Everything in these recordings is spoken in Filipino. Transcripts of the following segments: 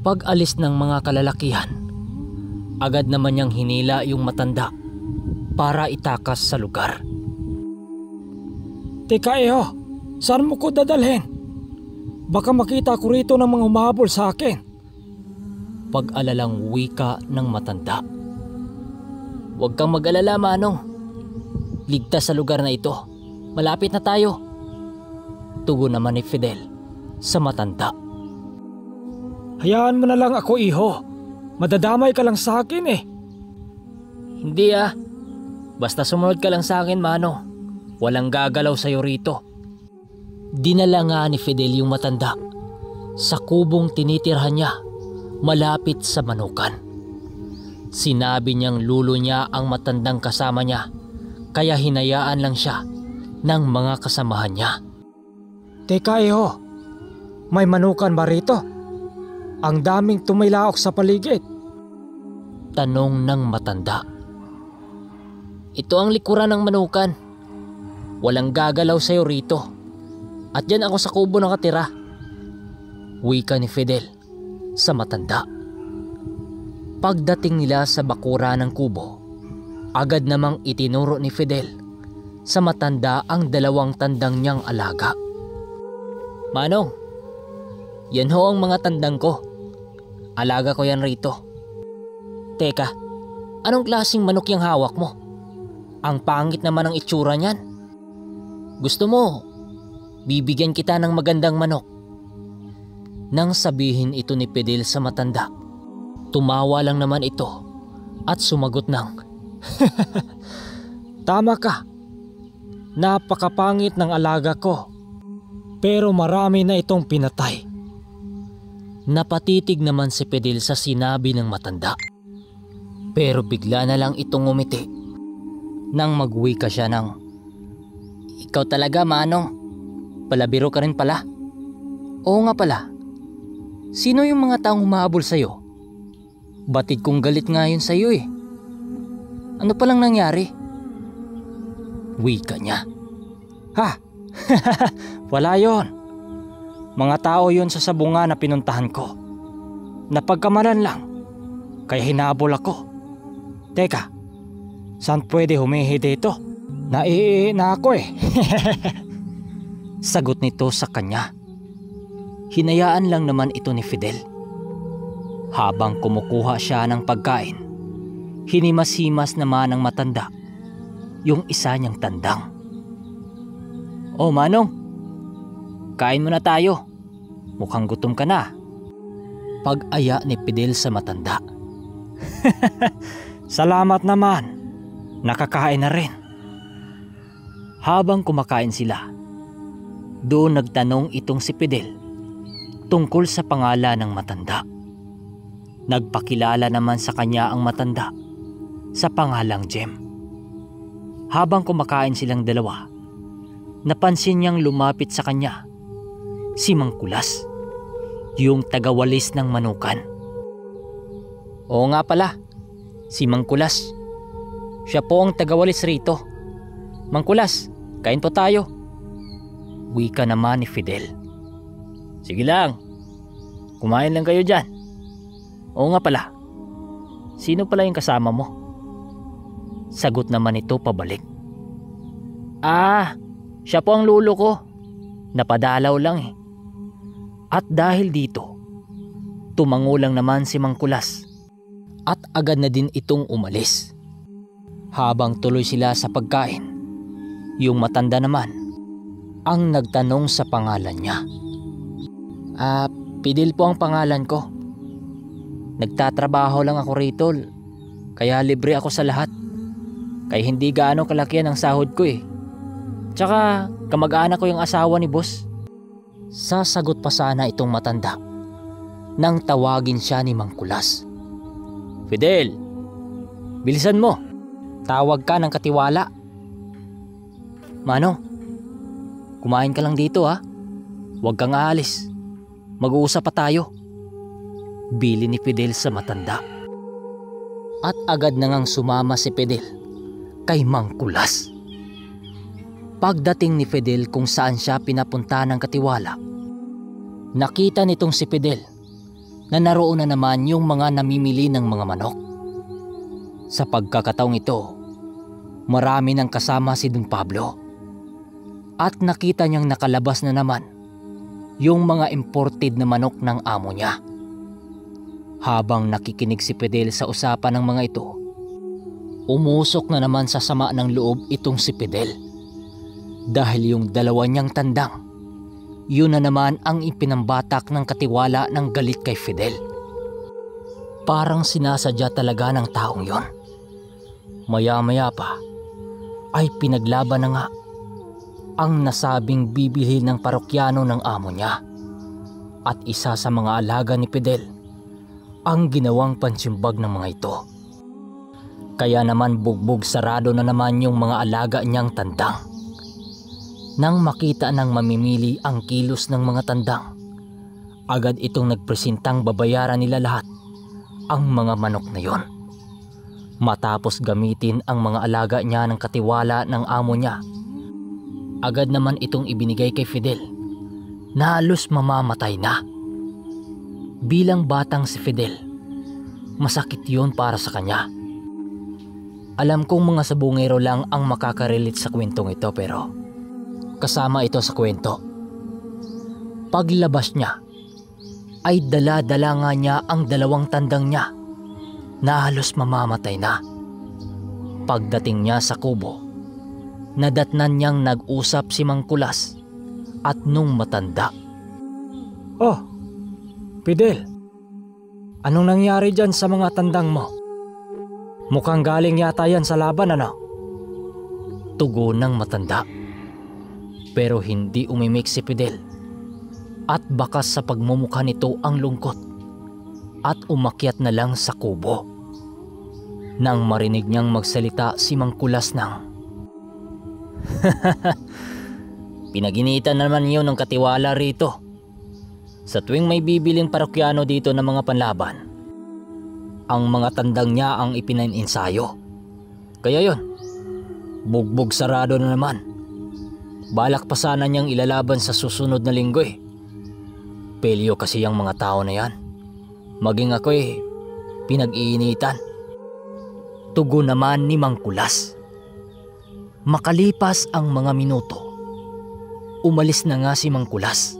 Pag-alis ng mga kalalakihan, agad naman niyang hinila yung matanda para itakas sa lugar. Teka saan mo ko dadalhin? Baka makita ko rito ng mga humahabol sa akin. Pag-alalang wika ng matanda. Huwag kang mag-alala, Manong. Ligtas sa lugar na ito. Malapit na tayo. Tugon naman ni Fidel sa matanda. Hayaan mo na lang ako, iho. Madadamay ka lang sa akin eh. Hindi Basta sumunod ka lang sa akin, Manong. Walang gagalaw sa'yo rito. Dinala nga ni Fidel yung matanda sa kubong tinitirhan niya malapit sa manukan. Sinabi niyang lulo niya ang matandang kasama niya, kaya hinayaan lang siya ng mga kasamahan niya. Teka iho, may manukan ba rito? Ang daming tumilaok sa paligid. Tanong ng matanda. Ito ang likuran ng manukan. Walang gagalaw sa'yo rito. At dyan ako sa kubo nakatira. Wika ni Fidel sa matanda. Pagdating nila sa bakura ng kubo, agad namang itinuro ni Fidel sa matanda ang dalawang tandang niyang alaga. Manong, yan ho ang mga tandang ko. Alaga ko yan rito. Teka, anong klaseng manok yung hawak mo? Ang pangit naman ang itsura niyan. Gusto mo, bibigyan kita ng magandang manok. Nang sabihin ito ni Fidel sa matanda, tumawa lang naman ito at sumagot ng, Tama ka. Napakapangit ng alaga ko. Pero marami na itong pinatay. Napatitig naman si Fidel sa sinabi ng matanda. Pero bigla na lang itong ngumiti nang magwika siya ng, Ikaw talaga, Manong. Palabiro ka rin pala. Oo nga pala. Sino yung mga taong humahabol sa'yo? Batid kong galit nga yun sa'yo eh. Ano palang nangyari? Wika niya. Ha? Wala yon. Mga tao yon sa sabunga na pinuntahan ko. Napagkamalan lang, kaya hinabol ako. Teka, saan pwede humihi dito? Naiihi na ako eh. Sagot nito sa kanya. Hinayaan lang naman ito ni Fidel. Habang kumukuha siya ng pagkain, hinimas-himas naman ng matanda yung isa niyang tandang. Oh Manong, kain muna tayo. Mukhang gutom ka na. Pag-aya ni Fidel sa matanda. Salamat naman. Nakakain na rin. Habang kumakain sila, doon nagtanong itong si Fidel tungkol sa pangalan ng matanda. Nagpakilala naman sa kanya ang matanda sa pangalang Jem. Habang kumakain silang dalawa, napansin niyang lumapit sa kanya si Mang Kulas, yung tagawalis ng manukan. Oo nga pala, si Mang Kulas. Siya po ang tagawalis rito. Mang Kulas, kain po tayo. Wika naman ni Fidel. Sige lang, kumain lang kayo dyan. Oo nga pala, sino pala yung kasama mo? Sagot naman ito pabalik. Siya po ang lulo ko. Napadalaw lang eh. At dahil dito, tumango lang naman si Mang Kulas at agad na din itong umalis. Habang tuloy sila sa pagkain, yung matanda naman ang nagtanong sa pangalan niya. Fidel po ang pangalan ko. Nagtatrabaho lang ako rito, kaya libre ako sa lahat. Kaya hindi gaano kalakihan ang sahod ko eh. Tsaka kamag-anak ko yung asawa ni boss. Sasagot pa sana itong matanda nang tawagin siya ni Mang Kulas. Fidel, bilisan mo. Tawag ka ng katiwala. Manong, kumain ka lang dito ha. Huwag kang aalis. Mag-uusap pa tayo. Bili ni Fidel sa matanda. At agad na ngang sumama si Fidel kay Mang Kulas. Pagdating ni Fidel kung saan siya pinapunta ng katiwala, nakita nitong si Fidel na naroon na naman yung mga namimili ng mga manok. Sa pagkakataong ito, marami nang kasama si Don Pablo at nakita niyang nakalabas na naman yung mga imported na manok ng amo niya. Habang nakikinig si Fidel sa usapan ng mga ito, umusok na naman sa sama ng loob itong si Fidel dahil yung dalawa niyang tandang, yun na naman ang ipinambatak ng katiwala ng galit kay Fidel. Parang sinasadya talaga ng taong yon. Maya-maya pa ay pinaglaban na nga ang nasabing bibili ng parokyano ng amo niya at isa sa mga alaga ni Fidel ang ginawang pansimbag ng mga ito. Kaya naman bugbog sarado na naman yung mga alaga niyang tandang. Nang makita ng mamimili ang kilos ng mga tandang, agad itong nagpresentang babayaran nila lahat ang mga manok na yon. Matapos gamitin ang mga alaga niya ng katiwala ng amo niya, agad naman itong ibinigay kay Fidel na halos mamamatay na. Bilang batang si Fidel, masakit yun para sa kanya. Alam kong mga sabungero lang ang makakarelate sa kwentong ito pero kasama ito sa kwento. Paglabas niya ay dala-dala nga niya ang dalawang tandang niya na halos mamamatay na. Pagdating niya sa kubo, nadatnan niyang nag-usap si Mang Kulas at nung matanda. Oh, Fidel, anong nangyari dyan sa mga tandang mo? Mukhang galing yata yan sa laban, ano? Tugon ng matanda. Pero hindi umimik si Fidel at bakas sa pagmumukha nito ang lungkot at umakyat na lang sa kubo. Nang marinig niyang magsalita si Mang Kulas ng pinaginitan naman yun ng katiwala rito. Sa tuwing may bibiling parokyano dito ng mga panlaban, ang mga tandang niya ang ipinaninsayo. Kaya yun, bugbog sarado na naman. Balak pa sana niyang ilalaban sa susunod na linggo eh. Pelyo kasi ang mga tao na yan. Maging ako eh, pinag-iinitan. Tugon naman ni Mang Kulas. Makalipas ang mga minuto, umalis na nga si Mang Kulas.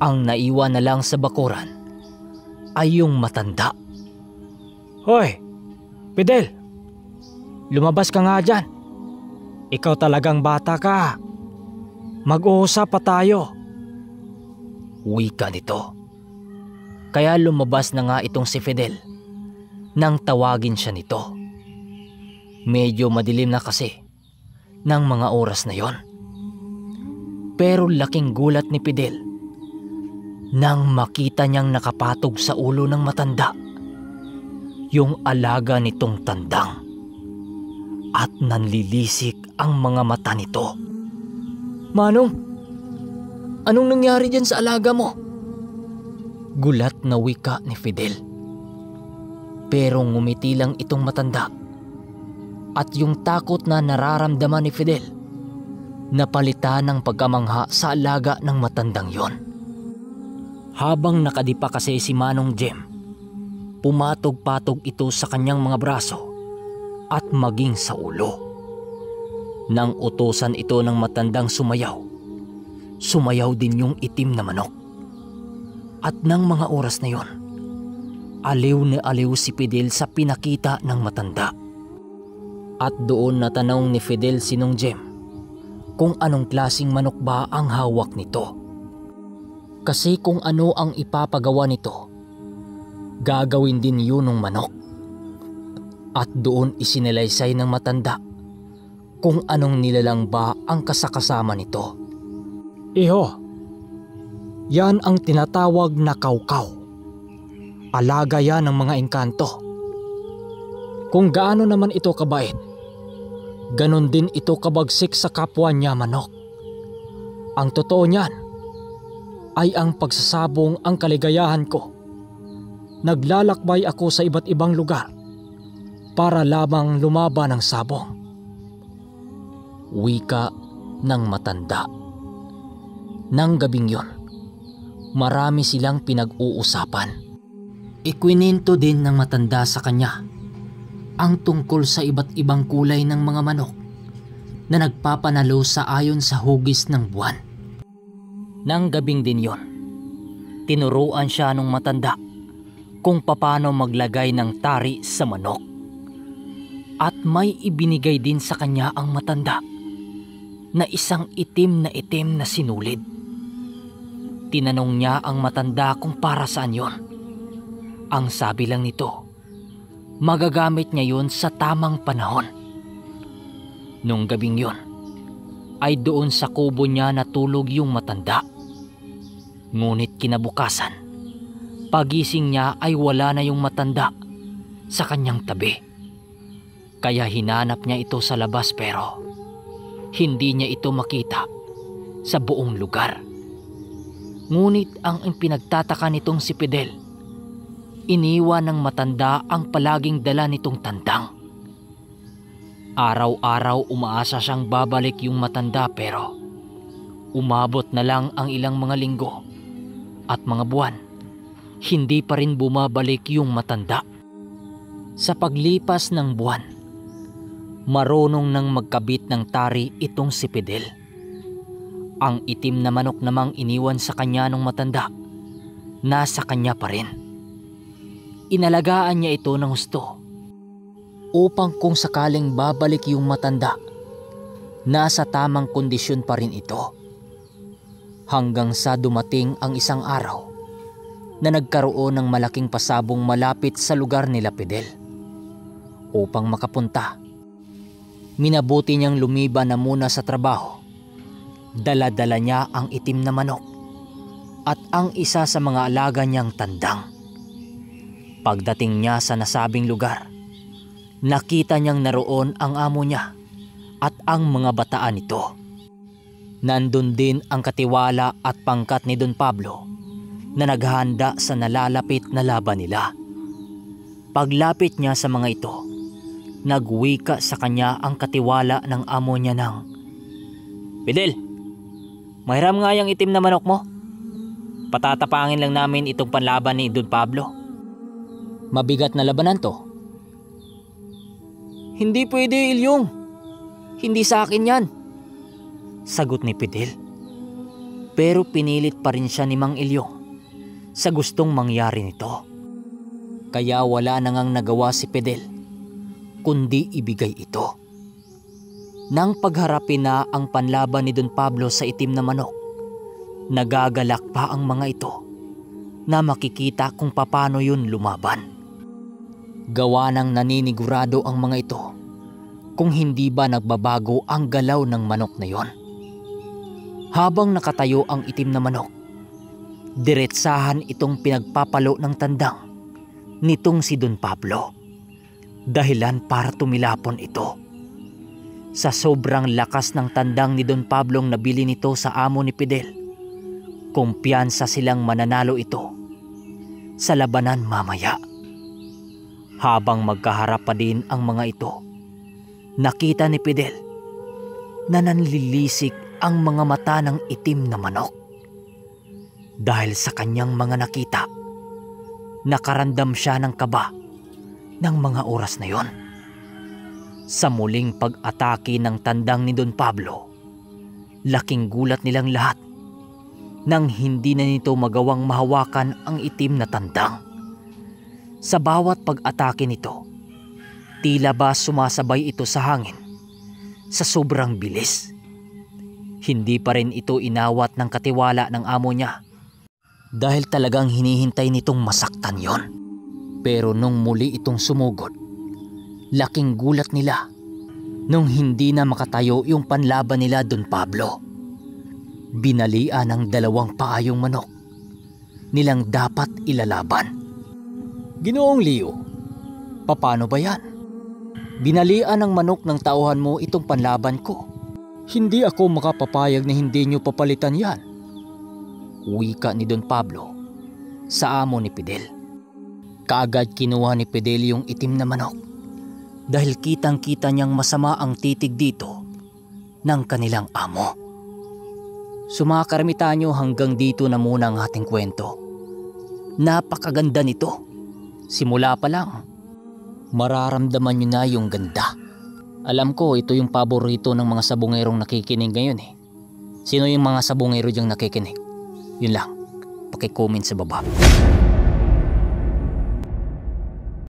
Ang naiwan na lang sa bakuran ay yung matanda. Hoy, Fidel, lumabas ka nga dyan. Ikaw talagang bata ka. Mag-uusap pa tayo. Wika nito. Kaya lumabas na nga itong si Fidel nang tawagin siya nito. Medyo madilim na kasi ng mga oras na yon. Pero laking gulat ni Fidel nang makita niyang nakapatog sa ulo ng matanda yung alaga nitong tandang at nanlilisik ang mga mata nito. Manong, anong nangyari dyan sa alaga mo? Gulat na wika ni Fidel. Pero ngumiti lang itong matanda at yung takot na nararamdaman ni Fidel napalitan ng pagkamangha sa alaga ng matandang yon. Habang nakadipa kasi si Manong Jem, pumatog-patog ito sa kanyang mga braso at maging sa ulo. Nang utusan ito ng matandang sumayaw, sumayaw din yung itim na manok. At nang mga oras na yon, aliw na aliw si Fidel sa pinakita ng matanda. At doon natanong ni Fidel si Nong Jem kung anong klaseng manok ba ang hawak nito. Kasi kung ano ang ipapagawa nito, gagawin din yun ng manok. At doon isinalaysay ng matanda kung anong nilalang ba ang kasakasama nito. Iho, yan ang tinatawag na kaukaw. Alaga yan ng mga engkanto. Kung gaano naman ito kabait, ganon din ito kabagsik sa kapwa niya manok. Ang totoo niyan ay ang pagsasabong ang kaligayahan ko. Naglalakbay ako sa iba't ibang lugar para lamang lumaban ng sabong. Wika ng matanda. Nang gabing yon, Marami silang pinag-uusapan. Ikwininto din ng matanda sa kanya ang tungkol sa iba't ibang kulay ng mga manok na nagpapanalo sa ayon sa hugis ng buwan. Nang gabing din yon, tinuruan siya ng matanda kung paano maglagay ng tari sa manok. At may ibinigay din sa kanya ang matanda na isang itim na sinulid. Tinanong niya ang matanda kung para saan yon. Ang sabi lang nito, magagamit niya yun sa tamang panahon. Nung gabing yon, ay doon sa kubo niya natulog yung matanda. Ngunit kinabukasan, pagising niya ay wala na yung matanda sa kanyang tabi. Kaya hinanap niya ito sa labas pero hindi niya ito makita sa buong lugar. Ngunit ang pinagtataka nitong si Fidel, iniwan ng matanda ang palaging dala nitong tandang. Araw-araw umaasa siyang babalik yung matanda pero umabot na lang ang ilang mga linggo at mga buwan, hindi pa rin bumabalik yung matanda. Sa paglipas ng buwan, marunong nang magkabit ng tari itong si Fidel. Ang itim na manok namang iniwan sa kanya ng matanda, nasa kanya pa rin. Inalagaan niya ito ng husto upang kung sakaling babalik yung matanda, nasa tamang kondisyon pa rin ito. Hanggang sa dumating ang isang araw na nagkaroon ng malaking pasabong malapit sa lugar nila Fidel. Upang makapunta, minabuti niyang lumiban na muna sa trabaho. Dala-dala niya ang itim na manok at ang isa sa mga alaga niyang tandang. Pagdating niya sa nasabing lugar, nakita niyang naroon ang amo niya at ang mga bataan nito. Nandun din ang katiwala at pangkat ni Don Pablo na naghahanda sa nalalapit na laban nila. Paglapit niya sa mga ito, nagwika sa kanya ang katiwala ng amo niya ng, "Fidel, mahiram nga yung itim na manok mo. Patatapangin lang namin itong panlaban ni Don Pablo. Mabigat na labanan to." "Hindi pwede, Ilyong. Hindi sa akin yan," sagot ni Fidel. Pero pinilit pa rin siya ni Mang Ilyong sa gustong mangyari nito. Kaya wala na ngang nagawa si Fidel kundi ibigay ito. Nang pagharapin na ang panlaban ni Don Pablo sa itim na manok, nagagalak pa ang mga ito na makikita kung paano yun lumaban. Gawa ng naninigurado ang mga ito kung hindi ba nagbabago ang galaw ng manok na yon. Habang nakatayo ang itim na manok, diretsahan itong pinagpapalo ng tandang nitong si Don Pablo. Dahilan para tumilapon ito. Sa sobrang lakas ng tandang ni Don Pablong nabili nito sa amo ni Fidel, kumpiyansa silang mananalo ito sa labanan mamaya. Habang magkaharap pa din ang mga ito, nakita ni Fidel na nanlilisik ang mga mata ng itim na manok. Dahil sa kanyang mga nakita, nakaramdam siya ng kaba ng mga oras na yon. Sa muling pag-atake ng tandang ni Don Pablo, laking gulat nilang lahat nang hindi na nito magawang mahawakan ang itim na tandang. Sa bawat pag-atake nito, tila ba sumasabay ito sa hangin sa sobrang bilis. Hindi pa rin ito inawat ng katiwala ng amo niya dahil talagang hinihintay nitong masaktan yon. Pero nung muli itong sumugod, laking gulat nila nung hindi na makatayo yung panlaban nila Don Pablo. Binalian ng dalawang paayong manok nilang dapat ilalaban. "Ginoong Leo, paano ba yan? Binalian ng manok ng tauhan mo itong panlaban ko. Hindi ako makapapayag na hindi nyo papalitan yan," wika ni Don Pablo sa amo ni Fidel. Kaagad kinuha ni Fidel yung itim na manok dahil kitang-kita niyang masama ang titig dito ng kanilang amo. So mga karamitanyo, hanggang dito na muna ang ating kwento. Napakaganda nito. Simula pa lang, mararamdaman nyo na yung ganda. Alam ko ito yung paborito ng mga sabongerong nakikinig ngayon eh. Sino yung mga sabongero diyang nakikinig? Yun lang, paki-comment sa baba.